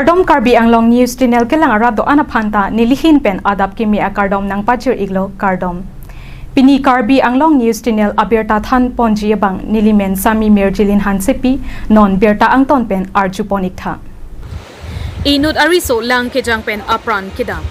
Kardom Karbi Anglong News Channel kelang arado anaphanta nilihin pen adap kimi a Kardom nang pachir iglo Kardom. Pini Karbi Anglong News Channel aberta than ponji bang nilimen sami merjilin hansepi non berta angton pen arjuponik tha. Inut ariso lang kejang pen apran kedam.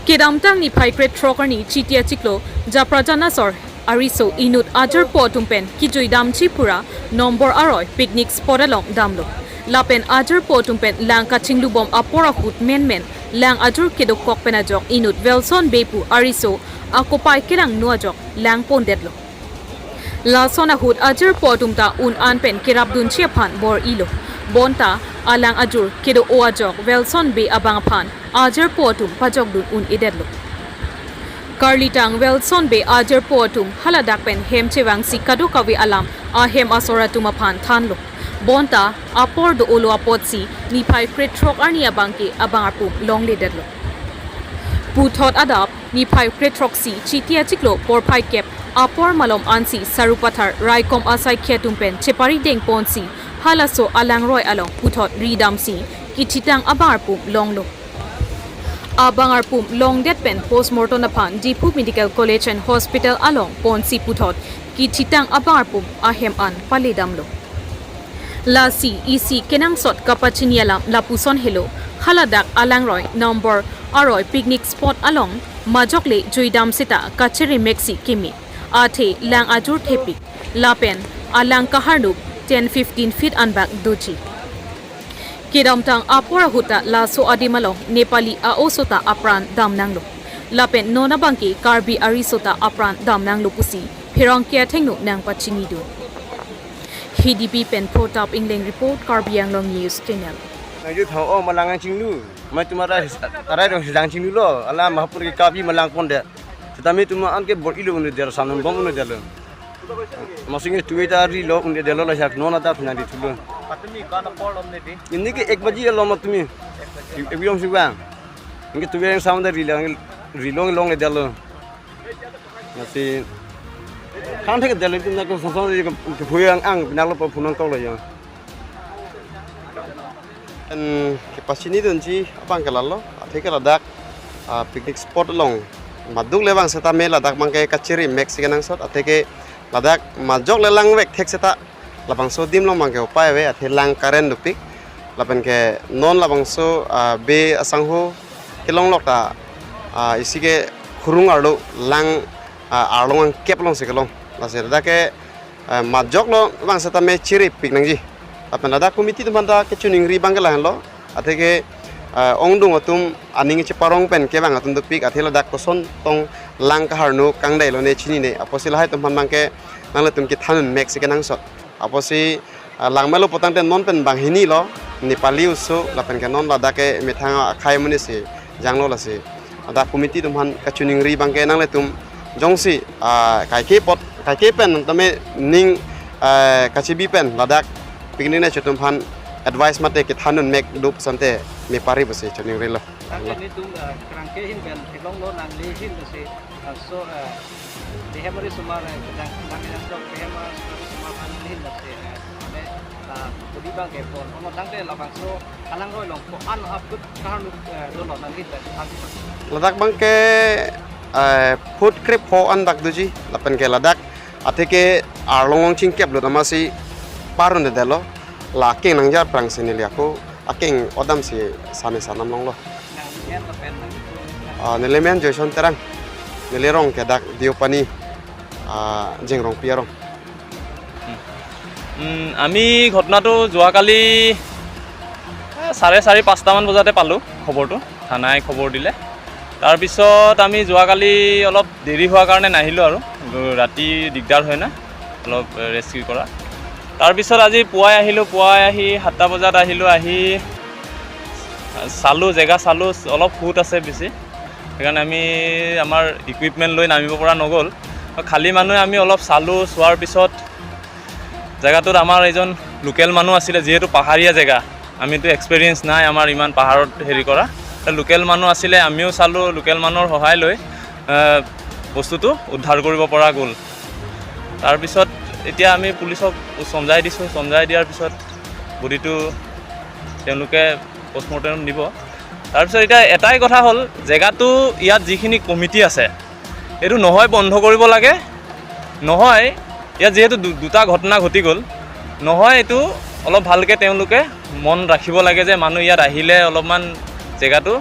Kedam tang ni pai kret troker ni chitia chiklo japrajana sor ariso inut ajar potum pen kijui dam chipura nombor aroy picnic spot along damlo. Lapen ajar potum pen lang kachinglu bom apora hut men lang ajar kedok kok penajok inut velson bepu ariso akopai kerang nuajok lang pondetlo. La sona hut ajar potum ta un an pen kirabdun chiapan bor ilo. Bonta alang ajur kedo oajok velson be abang pan ajar potum pajok dun un idedlo. Karlitang velson be ajar potum haladak pen hem chewang si kado kawi alam a hem asora tumapan thanlo. Bonta apor do olo apotsi ni pai kretrok arnia bangke abangarpum longle dedlo. Puthot adap ni pai kretrok si chitia chiklo por pai kep apor malom ansi sarupathar raikom asai khetumpen chepari deng ponsi halaso alang roy along puthot ridam si kichitang abangarpum longlo. Abangarpum long det pen postmortem apan Dipu Medical College and Hospital along ponsi puthot kichitang abangarpum ahem an paledamlo. Lasi isi kenang sot kapachinialam lapuson helo haladak alangroy number aroy picnic spot along majokle juidam sita kacheri mexi kimi athe lang ajur thepi lapen alang kaharnup 10-15 feet anbak doji kedam tang apora huta laso adimalong Nepali aosota apran damnanglo lapen nona bangki Karbi arisota apran damnanglo pusi phirong kya thengno nang pachini do HDB pen Protap England report Karbi Anglong News Channel. Yo thau malangan cinglu, macam ada dong sedang cinglu lo, alam mahapur ke Karbi malang pun deh. Tetapi tu mah anke bor ilu unde dia sanam bom unde dia lo. Maksudnya tu itu hari lo unde dia lo lah yak nona tak pernah ditulu. Patumi kana pol omne di. Ini ke 1 bagi lo matumi. Ebiom sih bang. Ini tu yang sama dari rilong long le dia lo. Masih kan thek dia itu nak sosok dia kepuyang ang nak lo punang kau lo yang. Dan kepasini tu nci apa angkat lalu? Athek ladak picnic spot long. Maduk lewang seta me ladak mangke kaciri Mexican ang sot. Athek ladak majok lelang wek thek seta lapang so dim long mangke upaya we athek lang karen dupik. Lapan ke non lapang so be asangho kelong lok ta isi ke kurung arlo lang arlong kep long sekelong. Lasir dah ke majok lo bang seta me ciri pik nangji. Apa nada komiti tu banda kecuning ribang ke lah lo. Ate ke ongdung atum aning ceparong pen ke bang atum tu pik ate lo dak koson tong lang kaharnu kang dai lo ne chini ne. Apa si lahai tum bang ke nang le tum ki thanun Mexican nang sot. Apa si lang melo potang ten non pen bang hini lo Nepali usu lapen ke non la dak ke methang akai muni si jang lo la si. Ada komiti tu bang kecuning ribang ke nang le tum jongsi kai ke pot kai ke pen tame ning kachibi pen ladak piknik na chutum han advice mate ke thanun mek dup sante me pari base chuning relo Ini tu kerangke hin ben tilong lo nang lehin base so dehemari sumar kadang nang sok dehemar sumar han lehin base ane kudi bang ke pon ono tangte labang so alang roi long ko an aput karnu do lo nang hit ladak bang ke food crep ho an dak duji lapen ke ladak ateke arlong chingkep lo tamasi parun de delo la king nang jar prang senili aku aking odam si sane sanam long lo nelemen joison terang nelerong ke dak diopani jengrong pierong আমি ঘটনাটো যোৱাকালি 4:30-5টা মান বজাতে পালোঁ খবৰটো থানাই খবৰ দিলে তাৰপিছত আমি যোৱাকালি অলপ দেৰি হোৱাৰ কাৰণে নাহিলোঁ আৰু ৰাতি দিগদাৰ হয় না অলপ ৰেস্কিউ কৰা তাৰপিছত আজি পুৱাই আহিলোঁ পুৱাই আহি 7টা বজাত আহিলোঁ আহি চালোঁ জেগা চালোঁ অলপ ফুট আছে বেছি সেইকাৰণে আমি আমাৰ ইকুইপমেণ্ট লৈ নামিব পৰা নগ'ল খালী মানুহে আমি অলপ চালোঁ চোৱাৰ পিছত জেগাটোত আমাৰ এজন লোকেল মানুহ আছিলে যিহেতু পাহাৰীয়া জেগা আমিতো এক্সপেৰিয়েঞ্চ নাই আমাৰ ইমান পাহাৰত হেৰি কৰা লোকেল মানুহ আছিলে আমিও চালোঁ লোকেল মানুহৰ সহায় লৈ বস্তুটো উদ্ধাৰ কৰিব পৰা গ'ল তাৰপিছত এতিয়া আমি পুলিচক সমজাই দিছোঁ সমজাই দিয়াৰ পিছত বডিটো তেওঁলোকে পষ্টমৰ্টেম নিব তাৰপিছত এতিয়া এটাই কথা হ'ল জেগাটো ইয়াত যিখিনি কমিটি আছে এইটো নহয় বন্ধ কৰিব লাগে নহয় ইয়াত যিহেতু দুটা ঘটনা ঘটি গ'ল নহয় এইটো অলপ ভালকৈ তেওঁলোকে মন ৰাখিব লাগে যে মানুহ ইয়াত আহিলে অলপমান জেগাটো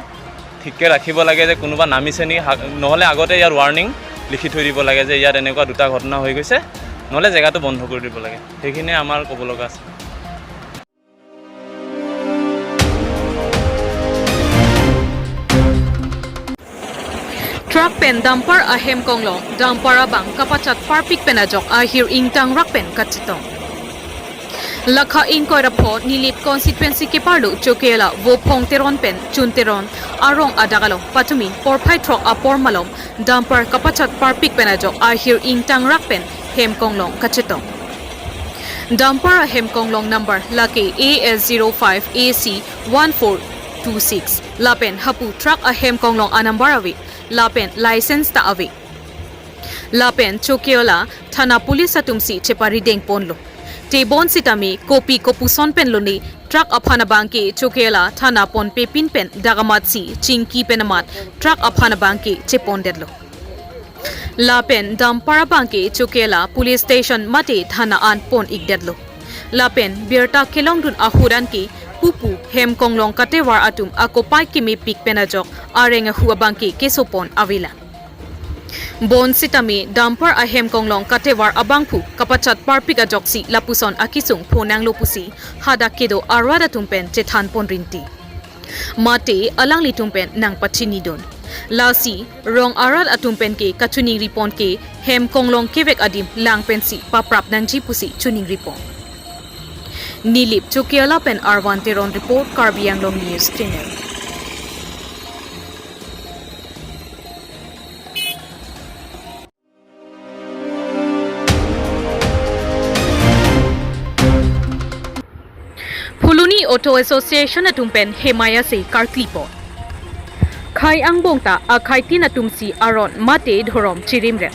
ঠিককৈ ৰাখিব লাগে যে কোনোবা নামিছে নেকি নহ'লে আগতে ইয়াত ৱাৰ্ণিং লিখি থৈ দিব লাগে যে ইয়াত এনেকুৱা দুটা ঘটনা হৈ গৈছে নহ'লে জেগাটো বন্ধ কৰি দিব লাগে সেইখিনিয়ে আমাৰ ক'ব লগা আছে Truck pen damper ahem konglong dampara bang kapachat parpik penajok ahir ingtang rak pen kachitong. Lakha in koirapo nilit constituency ke parlo chokela wo phong teron pen chun teron arong adagalong patumi porpai truck apor malom damper kapachat parpik penajok ahir ingtang rak pen hem konglong kachitong. Damper ahem konglong number laki AS05 AC 1426 lapen hapu truck ahem konglong anambarawi lapen license ta awi lapen chokiola thana police atumsi chepari deng ponlo te bon sitami kopi kopuson penlo ni truck aphana bangki chokiola thana pon pe pin pen dagamatsi chingki penamat truck aphana bangki chepondedlo lapen dampara bangki chokiola police station mate thana an pon igdedlo lapen birta kelongdun ahuran ki pupu hem konglong katewar atum akopai kimi pik penajok arenga huabangki kesopon avila bon sitami damper ahem konglong katewar abangphu kapachat parpik ajoksi lapuson akisung phonang lopusi hada kedo arwada tumpen chethan ponrinti mate alangli tumpen nang pachini don lasi rong arad atumpen ke kachuni ripon ke hem konglong kevek adim langpensi paprap nangji pusi chuning ripon Nilip Chukiala Pen R1 Teron Report Karbi Anglong News Channel. Phuluni Auto Association atumpen Hemaya se Karklipo. Khai Angbongta Akhai Tin atumsi Aron Mate Dhorom Chirimre.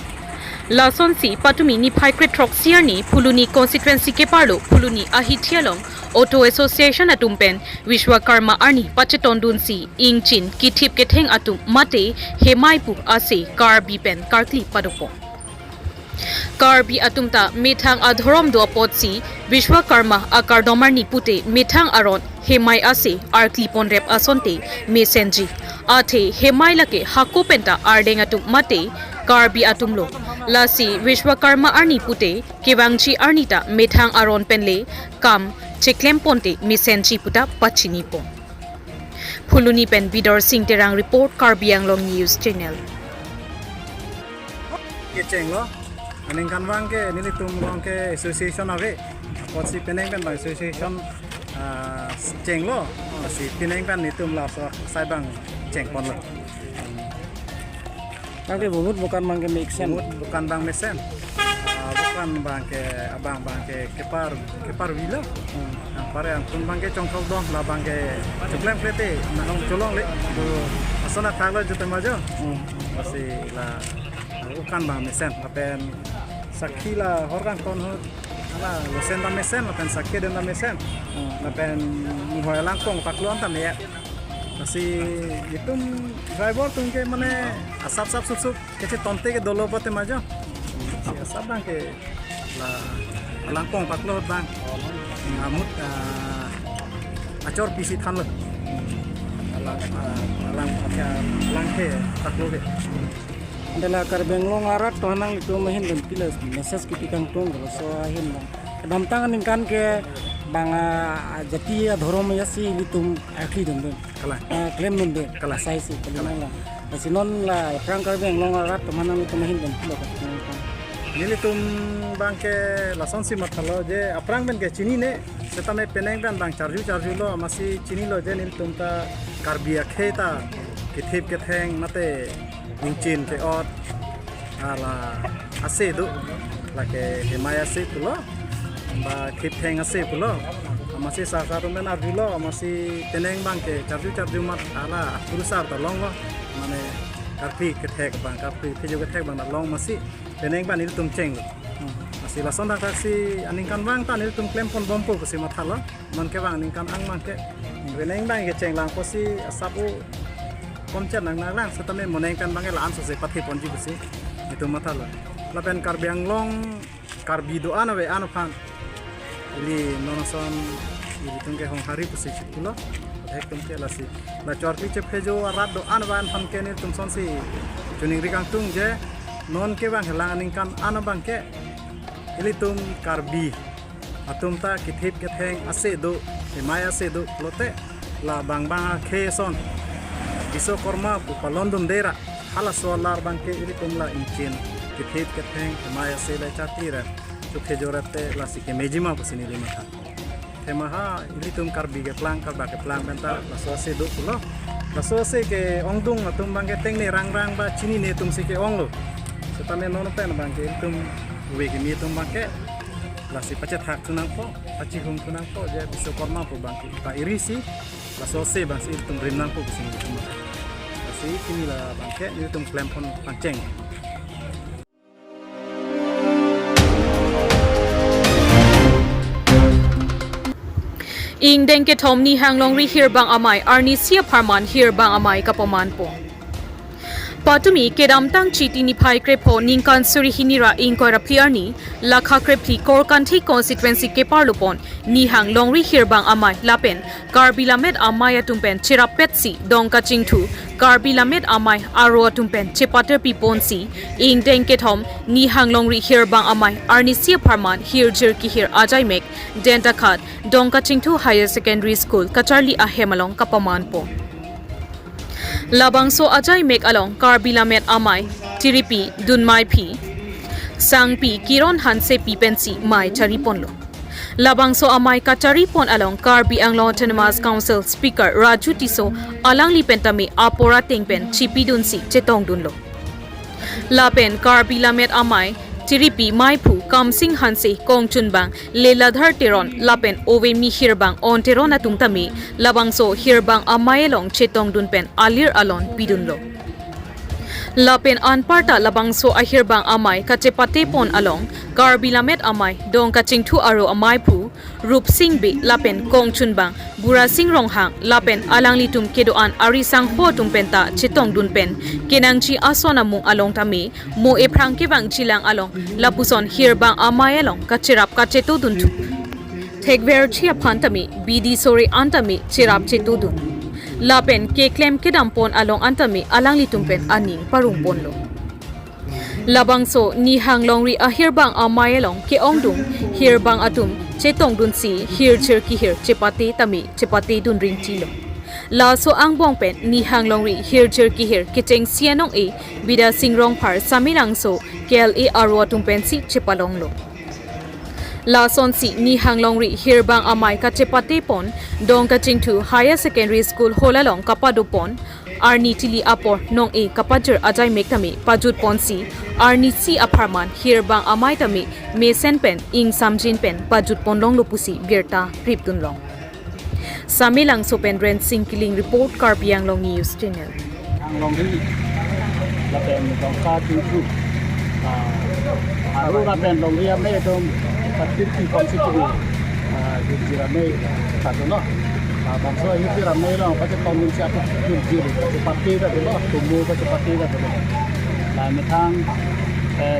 Lason si patumi ni Phaikret Trok Siarni Phuluni constituency ke parlo Phuluni Ahithialong Auto Association atumpen Vishwakarma Arni Pachetondun si Ingchin Kithip Ketheng atum mate Hemaipu ase Karbi pen Karkli padopo Karbi atumta methang adhorom do potsi Vishwakarma akardomarni pute methang aron Hemai ase Arkli pon rep asonte mesenji athe Hemai lake hakopenta ardeng atum mate Karbi atumlo lasi Vishwakarma arni pute kewangchi arnita methang aron penle kam cheklem ponte misenchi puta pachini pon Phuluni pen Bidor Singh Terang report Karbi Anglong News Channel ke chenglo aning kanwang ke nilitum long ke association ave potsi peneng pen bang association chenglo si peneng pen nitum la so saibang cheng ponlo Nanti bungut bukan mangke mixen. bukan bang mesen bukan bang ke abang bang ke kepar villa pare ang kun bang ke chongkau dong la bang ke chuklem plete nang cholong le asana thaglo jute majo asi la bukan bang mesen apen sakhi la horkan kon ho ala losen bang mesen apen sakhi den bang mesen apen ni hoyalang kong paklon ta me asi itum driver tungke mane asap sup keche tonte ke dolo bote majo si asap bang ke la langkong paklo bang amut acor pisi thanlo alang ke paklo ke Adalah karbenglong arat tohanang itu mahin dan pilas mesas kipikang tong so ahin dam tangan kan ke banga jati dhorom ya si litum akli dun kala claim nun de kala sai si kalina la sinon la prang karbenglong arat tohanang itu mahin dan pilas nilitum bang ke lason si mathalo je aprang ben ke chini ne setame peneng ben bang charju lo masi chini lo je nilitum ta karbia kheta kithip ke theng mate Inchin ke ot ala ase du la ke hemaya se pulo ba khip theng ase pulo amasi sa sa men arjulo amasi teneng bang ke charju mat ala purusar ta long mane karpi ke thek bang karpi phejo ke thek bang long masi teneng ban il tum cheng si la sonda si aningkan wang tan itu klaim pon bompo si mathala man ke wang aningkan ang man ke beneng bang ke ceng lang ko si asabu koncer nang nang lang setame monengkan bang la anso se pathi ponji si itu mathala la pen kar biang long kar bido ana we ana phan ili nonoson ili tungke hong hari si chikulo hek tumke la si la chorpi che phejo arat do an wan phan ke ni tum son si chuning rikang tung je non ke bang helang aningkan ana bang ke ili tum karbi atum ta kithip ke theng ase do himaya ase do lote la bang bang khe son biso korma pu palondum dera hala solar bang ke ili tum la inchin kithip ke theng himaya ase la chatira tu khejorate la sike mejima pusini lima tha temaha ili tum karbi ke plang karba ke plang benta la so ase do pulo la so ase ke ongdung atum bang ke teng ne rang rang ba chini ne tum sike onglo setane non pen bang ke tum wege mi tum bangke lasi pacet hak tunang po paci hum tunang po je biso korma po bangke pa irisi la sose bang si tum rimnang po bising tum lasi kini la bangke ni tum klempon panceng ing dengke thom ni hanglong ri hir bang amai arni sia pharman hir bang amai kapaman po Patumi kedam tang chiti ni phai krepo ningkan suri hinira ingkora phiarni lakha krepli korkanthi constituency ke parlopon ni hang longri hirbang amai lapen karbilamet amai atumpen chirapetsi dongka chingthu karbilamet amai aro atumpen chepater piponsi ing dengke thom ni hang longri hirbang amai arnisia pharman hirjir ki hir ajai mek denta khat dongka chingthu higher secondary school kacharli ahemalong kapaman po Labangso ajay mek along karbilamet amai tiripi dunmai phi sangpi kiron hanse pipensi mai chariponlo Labangso amai kacharipon along karbi anglo autonomous council speaker Raju Tiso alangli pentami apora tengpen chipidunsi chetongdunlo Lapen karbilamet amai tiripi maipu kamsing hanse kongchunbang leladhar teron lapen ove mi hirbang on terona tungtami labangso hirbang amayelong chetong dunpen alir alon pidunlo lapen anparta labangso ahirbang amai kachepate pon along karbilamet amai dongka chingthu aro amai pu rup sing be lapen kongchunbang bura sing ronghang lapen alangli tum kedoan arisang ho tumpenta chetong dunpen kenangchi asona mung along tami mo eprang ke bang chilang along lapuson hirbang amai along kachirap kacheto duntu thekver chia phantami bidi sori antami chirap cheto dun lapen ke claim kedampon along antami alangli tumpen aning parung ponlo Labangso ni hanglongri ahirbang amayelong ke ongdung hirbang atum chetong dun si hirchir ki hir chepate tami chepate dun ring chilo la so angbong pen ni hanglongri hirchir ki hir kicheng sianong e bida singrong phar samirang so KLA arwa tumpen si chepalong lo La sonsi ni hanglongri hirbang amai ka chepate pon dongka chingthu higher secondary school holalong kapadupon arni tili apor nong e kapajer ajai mektami pajut ponsi arni si aparman hirbang amai tami mesen pen ing samjin pen pajut ponlong lopusi birta priptunlong Samilang sopen ren singkiling report karbiang long news channel anglong ri la pen dongka chingthu aru la pen long ri ame dom Patirti konstitusi, jadi ramai kata no. Bangsa ini tu ramai lah, pasal komunisi apa jadi parti dah dulu, tumbuh pasal parti dah dulu. Dan metang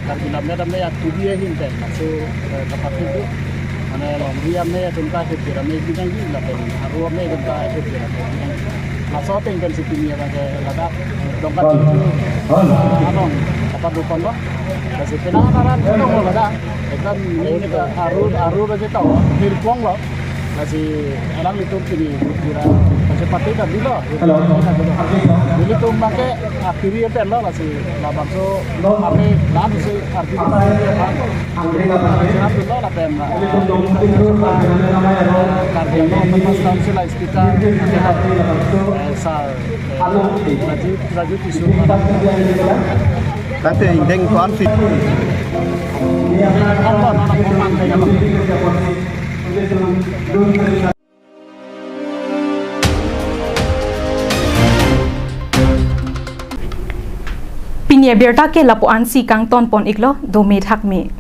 karbilamnya ramai aktivi hinten, masuk ke parti tu. Mana long dia ramai tungkah jadi ramai bidang ni, lapen haru ramai tungkah jadi ramai. Masuk tinggal situ ni bangsa lada, dongkat itu, anon apa bukan lo? Kasi pinakaran ito mo lada. Ikan ini aru aja tahu hirkuang lo masih alam itu kini kira masih pati dan dulu jadi tuh make akhirnya pen lo masih labang so ame lalu sih artinya dulu lah pen karya lo tempat council lah kita raju tisu Nanti indeng konflik Pinya berta ke lapuan si kang ton pon iklo do me thak me